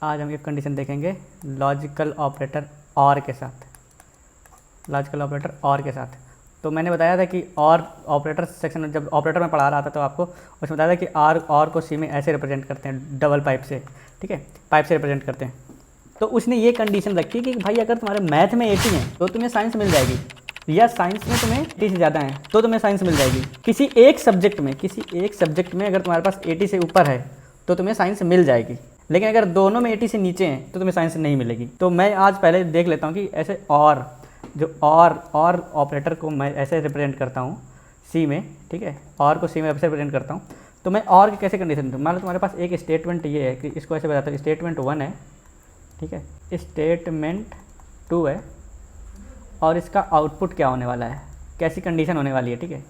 आज हम if condition देखेंगे लॉजिकल ऑपरेटर और के साथ। लॉजिकल ऑपरेटर और के साथ तो मैंने बताया था कि और ऑपरेटर सेक्शन में जब ऑपरेटर में पढ़ा रहा था तो आपको उसमें बताया था कि आर और को सी में ऐसे रिप्रेजेंट करते हैं, डबल पाइप से, ठीक है, पाइप से रिप्रेजेंट करते हैं। तो उसने ये कंडीशन रखी कि भाई अगर तुम्हारे मैथ में 80 है तो तुम्हें साइंस मिल जाएगी, या साइंस में तुम्हें 80 से ज़्यादा है तो तुम्हें साइंस मिल जाएगी। किसी एक सब्जेक्ट में अगर तुम्हारे पास 80 से ऊपर है तो तुम्हें साइंस मिल जाएगी, लेकिन अगर दोनों में 80 से नीचे हैं तो तुम्हें साइंस नहीं मिलेगी। तो मैं आज पहले देख लेता हूँ कि ऐसे और जो और ऑपरेटर को मैं ऐसे रिप्रेजेंट करता हूँ सी में, ठीक है, और को सी में ऐसे रिप्रेजेंट करता हूँ। तो मैं और की कैसे कंडीशन दूँ, मान लो तुम्हारे पास एक स्टेटमेंट ये है कि इसको ऐसे बताता हूँ, स्टेटमेंट 1 है, ठीक है, स्टेटमेंट 2 है, और इसका आउटपुट क्या होने वाला है, कैसी कंडीशन होने वाली है, ठीक है।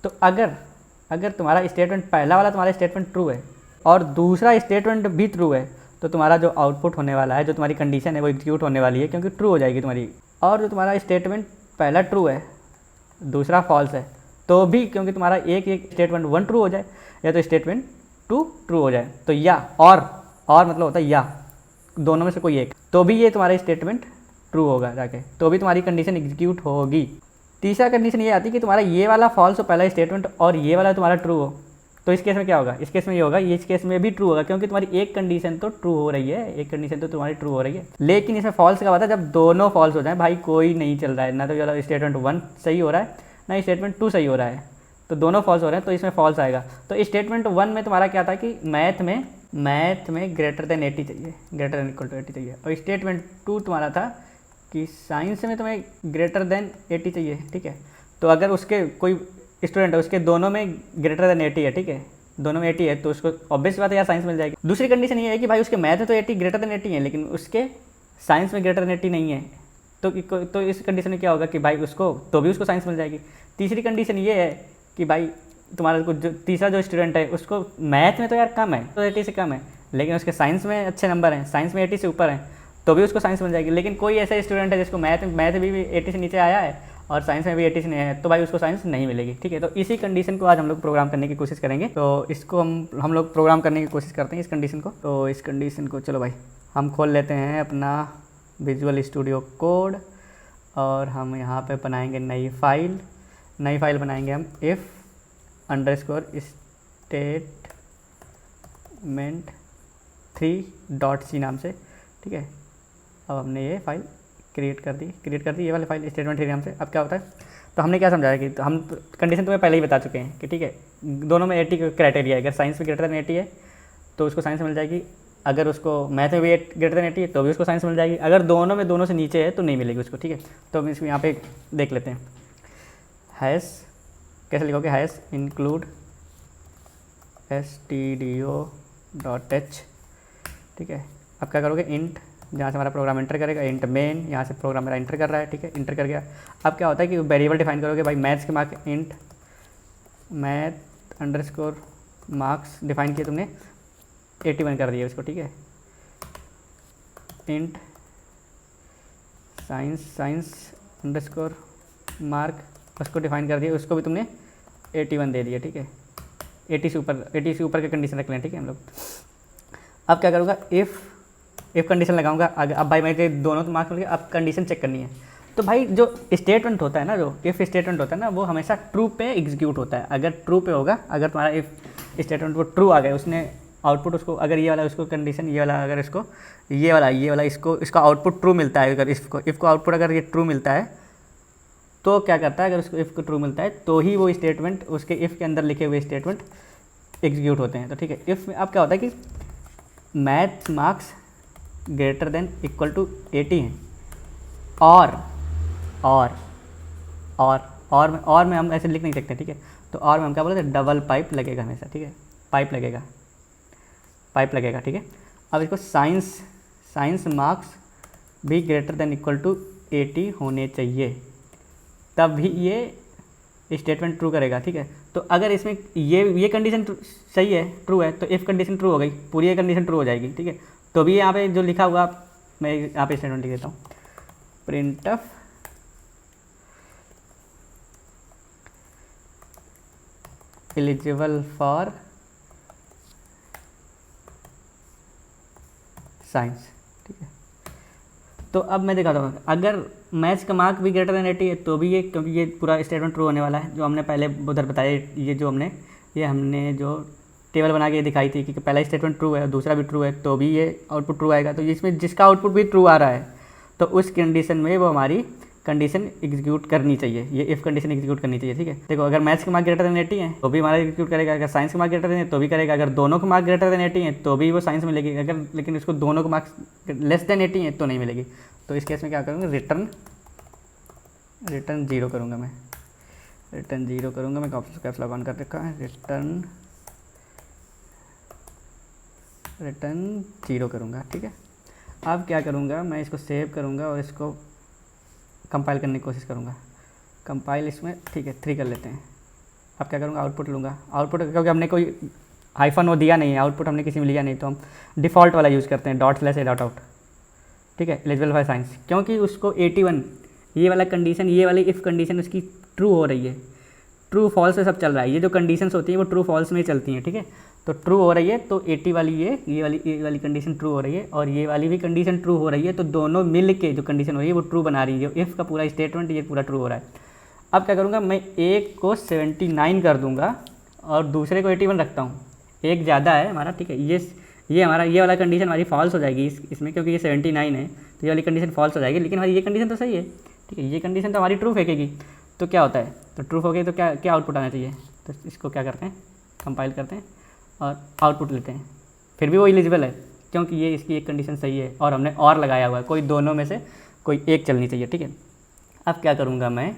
तो अगर तुम्हारा स्टेटमेंट पहला वाला तुम्हारा स्टेटमेंट ट्रू है और दूसरा स्टेटमेंट भी ट्रू है तो तुम्हारा जो आउटपुट होने वाला है, जो तुम्हारी कंडीशन है वो एग्जीक्यूट होने वाली है, क्योंकि ट्रू हो जाएगी तुम्हारी। और जो तुम्हारा स्टेटमेंट पहला ट्रू है दूसरा फॉल्स है तो भी, क्योंकि तुम्हारा एक स्टेटमेंट 1 ट्रू हो जाए या तो स्टेटमेंट 2 ट्रू हो जाए, तो या और मतलब होता है या दोनों में से कोई एक, तो भी ये तुम्हारा स्टेटमेंट ट्रू होगा जाके, तो भी तुम्हारी कंडीशन एग्जीक्यूट होगी। तीसरा कंडीशन ये आती है कि तुम्हारा ये वाला फॉल्स हो पहला स्टेटमेंट और ये वाला तुम्हारा ट्रू हो, तो इस केस में क्या होगा, इस केस में ये होगा, इस केस में भी ट्रू होगा, क्योंकि तुम्हारी एक कंडीशन तो ट्रू हो रही है, एक कंडीशन तो तुम्हारी ट्रू हो रही है। लेकिन इसमें फॉल्स का बात है जब दोनों फॉल्स हो जाए, भाई कोई नहीं चल रहा है, ना तो ये स्टेटमेंट 1 सही हो रहा है ना स्टेटमेंट 2 सही हो रहा है, तो दोनों फॉल्स हो रहे हैं, तो इसमें फॉल्स आएगा। तो स्टेटमेंट 1 में तुम्हारा क्या था कि मैथ में ग्रेटर देन 80 चाहिए, ग्रेटर देन इक्वल टू 80 चाहिए, और स्टेटमेंट 2 तुम्हारा था कि साइंस में तुम्हें ग्रेटर देन 80 चाहिए, ठीक है। तो अगर उसके कोई स्टूडेंट है उसके दोनों में ग्रेटर देन 80 है, ठीक है, दोनों में 80 है, तो उसको ऑब्वियस बात है यार साइंस मिल जाएगी। दूसरी कंडीशन ये है कि भाई उसके मैथ में तो 80 ग्रेटर देन 80 है, लेकिन उसके साइंस में ग्रेटर देन 80 नहीं है, तो इस कंडीशन में क्या होगा कि भाई उसको तो भी उसको साइंस मिल जाएगी। तीसरी कंडीशन ये है कि भाई तुम्हारा तीसरा जो स्टूडेंट है उसको मैथ में तो यार कम है, तो 80 से कम है, लेकिन उसके साइंस में अच्छे नंबर हैं, साइंस में 80 से ऊपर हैं, तो भी उसको साइंस मिल जाएगी। लेकिन कोई ऐसा स्टूडेंट है जिसको मैथ भी 80 से नीचे आया है और साइंस में भी 80 से नहीं है, तो भाई उसको साइंस नहीं मिलेगी, ठीक है। तो इसी कंडीशन को आज हम लोग प्रोग्राम करने की कोशिश करेंगे। तो इसको हम लोग प्रोग्राम करने की कोशिश करते हैं इस कंडीशन को। तो इस कंडीशन को चलो भाई हम खोल लेते हैं अपना विजुअल स्टूडियो कोड, और हम यहाँ पे बनाएंगे नई फाइल बनाएंगे हम इफ़ अंडरस्कोर स्टेटमेंट 3.c नाम से, ठीक है। अब हमने ये फाइल क्रिएट कर दी ये वाली फाइल स्टेटमेंट 3 नाम से। अब क्या होता है, तो हमने क्या समझाया कि तो हम कंडीशन तुम्हें पहले ही बता चुके हैं कि ठीक है, दोनों में 80 क्राइटेरिया है, अगर साइंस में ग्रेटर देन 80 है तो उसको साइंस मिल जाएगी, अगर उसको मैथ में भी ग्रेटर देन 80 है तो भी उसको साइंस मिल जाएगी, अगर दोनों से नीचे है तो नहीं मिलेगी उसको, ठीक है। तो हम इसको यहाँ पे देख लेते हैं, हैश कैसे लिखोगे, हैश इंक्लूड stdio.h, ठीक है। अब क्या करोगे, इंट जहाँ से हमारा प्रोग्राम एंटर करेगा, इंट मेन, यहाँ से प्रोग्राम मेरा एंटर कर रहा है, ठीक है, इंटर कर गया। अब क्या होता है कि वेरिएबल डिफाइन करोगे, भाई मैथ्स के mark int math underscore marks define किए तुमने, 81 कर दिया उसको, ठीक है। इंट साइंस अंडरस्कोर मार्क उसको डिफाइन कर दिया, उसको भी तुमने 81 दे दिया, ठीक है। 80 से ऊपर की कंडीशन रख लें, ठीक है हम लोग। अब क्या करूँगा, इफ़ कंडीशन लगाऊंगा, अब भाई मेरे दोनों तो मार्क्स मिल गए, अब कंडीशन चेक करनी है। तो भाई जो स्टेटमेंट होता है ना, जो इफ़ स्टेटमेंट होता है ना, वो हमेशा ट्रू पे एग्जीक्यूट होता है। अगर ट्रू पे होगा, अगर तुम्हारा इफ़ स्टेटमेंट वो ट्रू आ गया, उसने आउटपुट उसको, अगर ये वाला उसको कंडीशन ये वाला अगर इसको ये वाला इसका आउटपुट ट्रू मिलता है, अगर इफ़ को आउटपुट अगर ये ट्रू मिलता है तो क्या करता है, अगर उसको इफ़ को ट्रू मिलता है तो ही वो स्टेटमेंट उसके इफ़ के अंदर लिखे हुए स्टेटमेंट एग्जीक्यूट होते हैं। तो ठीक है, इफ़ में अब क्या होता है कि math marks greater than equal to 80 हैं, और में हम ऐसे लिख नहीं सकते, ठीक है। तो और में हम क्या बोलते हैं, डबल पाइप लगेगा हमेशा, ठीक है, पाइप लगेगा, ठीक है। अब इसको साइंस मार्क्स भी ग्रेटर देन इक्वल टू 80 होने चाहिए, तब भी ये स्टेटमेंट ट्रू करेगा, ठीक है। तो अगर इसमें ये कंडीशन सही है, ट्रू है, तो इफ़ कंडीशन ट्रू हो गई, पूरी ये कंडीशन ट्रू हो जाएगी, ठीक है। तो भी यहाँ पे जो लिखा हुआ, मैं यहाँ पे स्टेटमेंट लिख देता हूँ, printf eligible for साइंस, ठीक है। तो अब मैं दिखाता हूँ, अगर मैथ्स का मार्क भी ग्रेटर देन 80 है तो भी ये, क्योंकि ये पूरा स्टेटमेंट ट्रू होने वाला है, जो हमने पहले उधर बताया, ये हमने जो टेबल बना के दिखाई थी कि पहला स्टेटमेंट ट्रू है और दूसरा भी ट्रू है तो भी ये आउटपुट ट्रू आएगा। तो इसमें जिसका आउटपुट भी ट्रू आ रहा है तो उस कंडीशन में वो हमारी कंडीशन एग्जीक्यूट करनी चाहिए, ये इफ़ कंडीशन एग्जीक्यूट करनी चाहिए, ठीक है। देखो, अगर मैथ्स का मार्क ग्रेटर देन 80 है तो भी हमारा एग्जीक्यूट करेगा, अगर साइंस का मार्क ग्रेटर देन है तो भी करेगा, अगर दोनों का मार्क ग्रेटर देन 80 है तो भी वो साइंस में मिलेगी, अगर लेकिन उसको दोनों का मार्क्स लेस देन 80 है तो नहीं मिलेगी। तो इस केस में क्या करूँगा, रिटर्न 0 करूँगा मैं, रिटर्न 0 करूँगा मैं, कैप्स लॉग ऑन कर रखा है, रिटर्न 0 करूँगा, ठीक है। अब क्या करूँगा, मैं इसको सेव करूँगा और इसको कंपाइल करने की कोशिश करूँगा, कंपाइल इसमें, ठीक है, 3 कर लेते हैं। अब क्या करूँगा, आउटपुट लूँगा, आउटपुट क्योंकि हमने कोई हाइफन वो दिया नहीं है, आउटपुट हमने किसी में लिया नहीं, तो हम डिफ़ॉल्ट वाला यूज़ करते हैं, ./a.out, ठीक है, एलिजिबल फॉर साइंस, क्योंकि उसको 81 ये वाला कंडीशन, ये वाली इफ़ कंडीशन उसकी ट्रू हो रही है, ट्रू फॉल्स से सब चल रहा है, ये जो कंडीशंस होती हैं वो ट्रू फॉल्स में ही चलती हैं, ठीक है। तो ट्रू हो रही है तो 80 वाली ये वाली कंडीशन ट्रू हो रही है और ये वाली भी कंडीशन ट्रू हो रही है, तो दोनों मिल के जो कंडीशन हो रही है वो ट्रू बना रही है, इफ़ का पूरा स्टेटमेंट ये पूरा ट्रू हो रहा है। अब क्या करूँगा, मैं एक को 79 कर दूँगा और दूसरे को 81 रखता हूँ, एक ज़्यादा है हमारा, ठीक है। ये हमारा ये वाला कंडीशन हमारी फॉल्स हो जाएगी इसमें, क्योंकि ये 79 है तो ये वाली कंडीशन फॉल्स हो जाएगी, लेकिन हमारी ये कंडीशन तो सही है, ठीक है, ये कंडीशन तो हमारी ट्रू फेंकेगी। तो क्या होता है, तो ट्रू हो गई तो क्या आउटपुट आना चाहिए, तो इसको क्या करते हैं, कंपाइल करते हैं और आउटपुट लेते हैं, फिर भी वो एलिजिबल है क्योंकि ये इसकी एक कंडीशन सही है और हमने और लगाया हुआ है, कोई दोनों में से कोई एक चलनी चाहिए, ठीक है। अब क्या करूँगा मैं,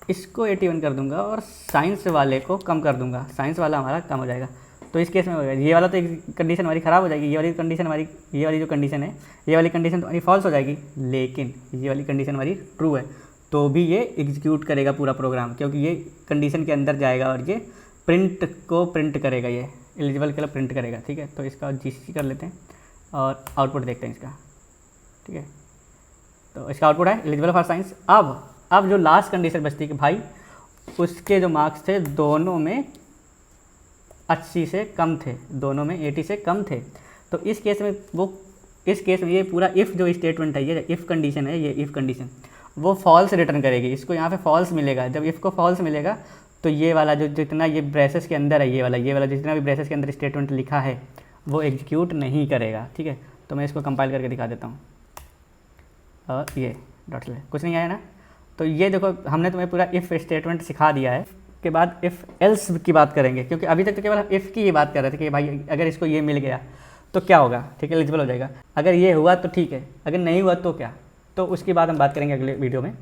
इसको 81 कर दूँगा और साइंस वाले को कम कर दूँगा, साइंस वाला हमारा कम हो जाएगा। तो इस केस में होगा, ये वाला तो एक कंडीशन हमारी ख़राब हो जाएगी, ये वाली कंडीशन हमारी, ये वाली जो कंडीशन है, ये वाली कंडीशन तो हमारी फॉल्स हो जाएगी, लेकिन ये वाली कंडीशन हमारी ट्रू है तो भी ये एग्जीक्यूट करेगा पूरा प्रोग्राम, क्योंकि ये कंडीशन के अंदर जाएगा और ये प्रिंट करेगा, ये एलिजिबल के लिए प्रिंट करेगा, ठीक है। तो इसका GCC कर लेते हैं और आउटपुट देखते हैं इसका, ठीक है। तो इसका आउटपुट है एलिजिबल फॉर साइंस। अब जो लास्ट कंडीशन बचती है कि भाई उसके जो मार्क्स थे दोनों में 80 से कम थे, दोनों में 80 से कम थे, तो इस केस में ये पूरा इफ़ जो स्टेटमेंट है, ये इफ़ कंडीशन है, ये इफ़ कंडीशन वो फॉल्स रिटर्न करेगी, इसको यहाँ पे फॉल्स मिलेगा। जब इफ़ को फॉल्स मिलेगा तो ये वाला जो जितना ये ब्रेसेस के अंदर है, ये वाला जितना भी ब्रेसेस के अंदर स्टेटमेंट लिखा है वो एग्जीक्यूट नहीं करेगा, ठीक है। तो मैं इसको कंपाइल करके दिखा देता हूँ और ये डॉट कुछ नहीं आया ना। तो ये देखो, हमने तुम्हें पूरा इफ़ स्टेटमेंट सिखा दिया है। के बाद इफ़ एल्स की बात करेंगे, क्योंकि अभी तक तो केवल इफ़ की ये बात कर रहे थे कि भाई अगर इसको ये मिल गया तो क्या होगा, ठीक है, एलिजिबल हो जाएगा, अगर ये हुआ तो ठीक है, अगर नहीं हुआ तो क्या, तो उसकी बात हम बात करेंगे अगले वीडियो में।